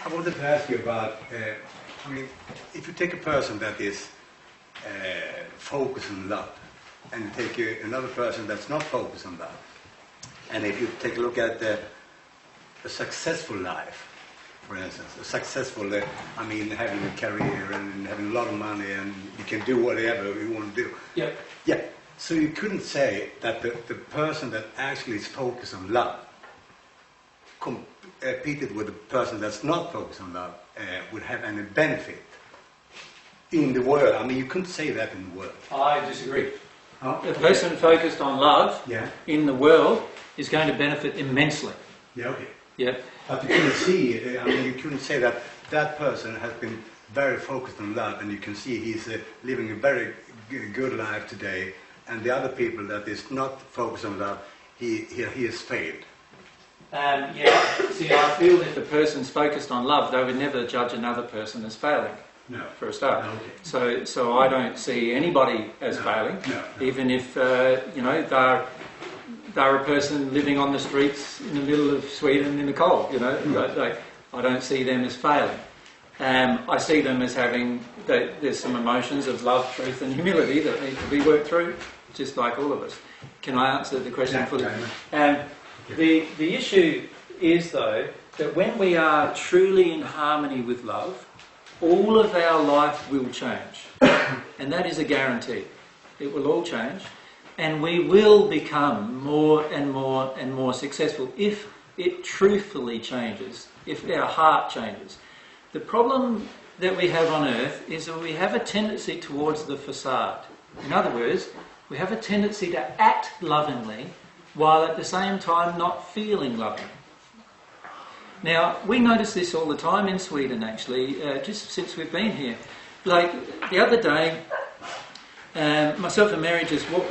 I wanted to ask you about, I mean, if you take a person that is focused on love, and you take another person that's not focused on love, and if you take a look at a successful life, for instance, a successful, I mean, having a career and having a lot of money and you can do whatever you want to do. Yeah. Yeah. So you couldn't say that the person that actually is focused on love competed with the person that's not focused on love would have any benefit in the world. I mean, you couldn't say that in the world. I disagree. Oh, A person focused on love in the world is going to benefit immensely. Yeah, okay. Yeah. But you couldn't see, I mean, you couldn't say that that person has been very focused on love and you can see he's living a very good life today, and the other people that is not focused on love, he has failed. Yeah, see, I feel if a person's focused on love, they would never judge another person as failing. No. For a start. No, okay. So I don't see anybody as failing, even if you know they're a person living on the streets in the middle of Sweden in the cold. You know, I don't see them as failing. I see them as having there's some emotions of love, truth, and humility that need to be worked through, just like all of us. Can I answer the question fully? The issue is though that when we are truly in harmony with love, all of our life will change, and that is a guarantee. It will all change, and we will become more and more and more successful if it truthfully changes, if our heart changes. The problem that we have on earth is that we have a tendency towards the facade. In other words, we have a tendency to act lovingly while at the same time not feeling loving. Now, we notice this all the time in Sweden, actually, just since we've been here. Like, the other day, myself and Mary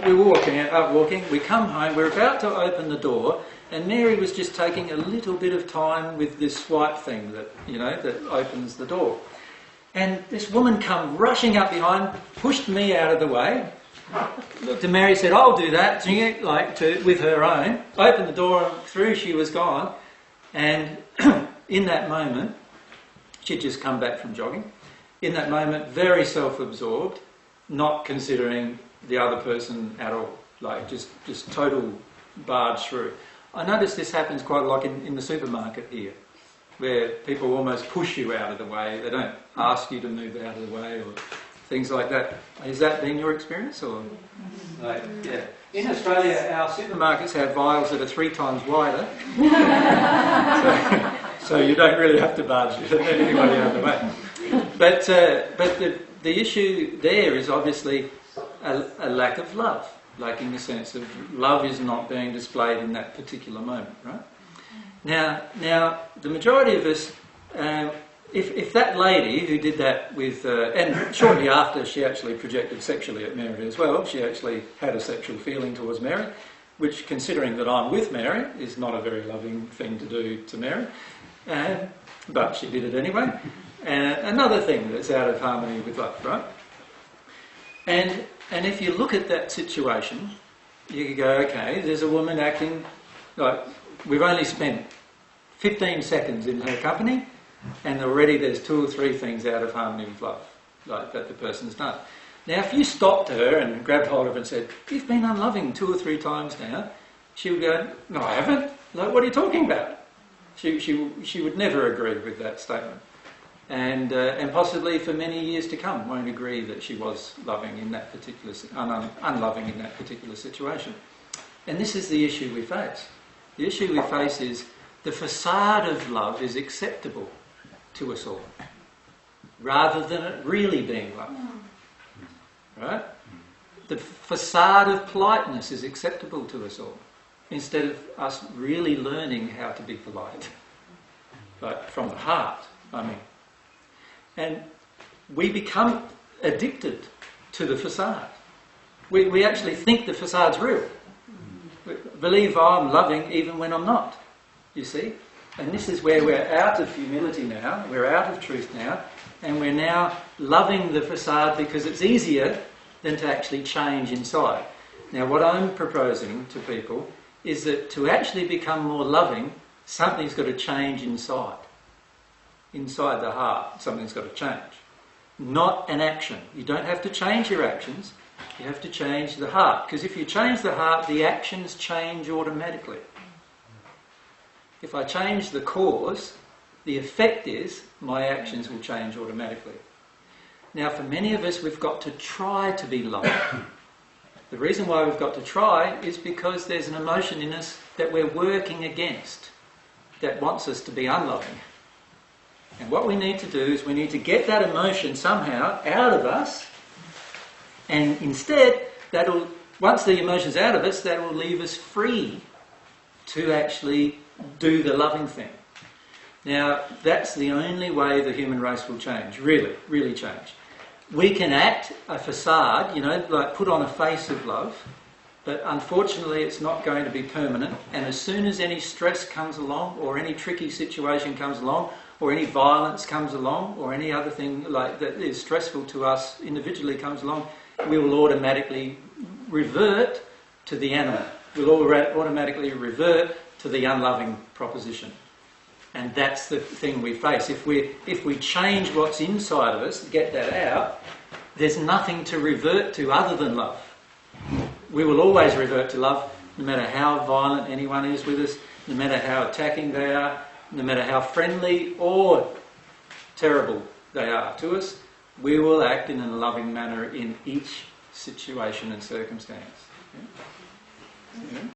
we were walking, we come home, we're about to open the door, and Mary was just taking a little bit of time with this swipe thing that, you know, that opens the door. And this woman come rushing up behind, pushed me out of the way, looked at Mary, said, "I'll do that," with her own, opened the door, and through she was gone. And in that moment, she'd just come back from jogging. In that moment, very self-absorbed, not considering the other person at all, like just total barge through. I notice this happens quite a lot in the supermarket here, where people almost push you out of the way. They don't ask you to move out of the way or things like that. Has that been your experience? Or yeah. In Australia, our supermarkets have aisles that are 3 times wider, so you don't really have to barge anybody out of the way. But the issue there is obviously a lack of love, like in the sense of love is not being displayed in that particular moment, right? Now the majority of us, if that lady who did that with, and shortly after she actually projected sexually at Mary as well, she actually had a sexual feeling towards Mary, which, considering that I'm with Mary, is not a very loving thing to do to Mary, but she did it anyway. Another thing that's out of harmony with love, right? And if you look at that situation, you could go, okay, there's a woman acting like we've only spent 15 seconds in her company, and already there's 2 or 3 things out of harmony with love, like that the person's done. Now, if you stopped her and grabbed hold of her and said, "You've been unloving 2 or 3 times now," she would go, "No, I haven't. Like, what are you talking about?" She would never agree with that statement, and possibly for many years to come won't agree that she was loving in that particular unloving in that particular situation. And this is the issue we face. The issue we face is the facade of love is acceptable to us all, rather than it really being love. Right? The facade of politeness is acceptable to us all, instead of us really learning how to be polite. Like, from the heart, I mean. And we become addicted to the facade. We actually think the facade's real. We believe I'm loving even when I'm not, you see. And this is where we're out of humility now, we're out of truth now, and we're now loving the facade because it's easier than to actually change inside. Now, what I'm proposing to people is that to actually become more loving, something's got to change inside. inside the heart, something's got to change. Not an action. You don't have to change your actions, you have to change the heart. Because if you change the heart, the actions change automatically. If I change the cause, the effect is my actions will change automatically. Now, for many of us, we've got to try to be loving. The reason why we've got to try is because there's an emotion in us that we're working against that wants us to be unloving. And what we need to do is we need to get that emotion somehow out of us, and instead, once the emotion's out of us, that will leave us free to actually do the loving thing. Now, that's the only way the human race will change, really, really change. We can act a facade, like put on a face of love, but unfortunately it's not going to be permanent, and as soon as any stress comes along, or any tricky situation comes along, or any violence comes along, or any other thing like that is stressful to us individually comes along, we will automatically revert to the animal. We'll automatically revert to the unloving proposition. And that's the thing we face. If we change what's inside of us, get that out, there's nothing to revert to other than love. We will always revert to love, no matter how violent anyone is with us, no matter how attacking they are, no matter how friendly or terrible they are to us. We will act in a loving manner in each situation and circumstance. Yeah? Yeah?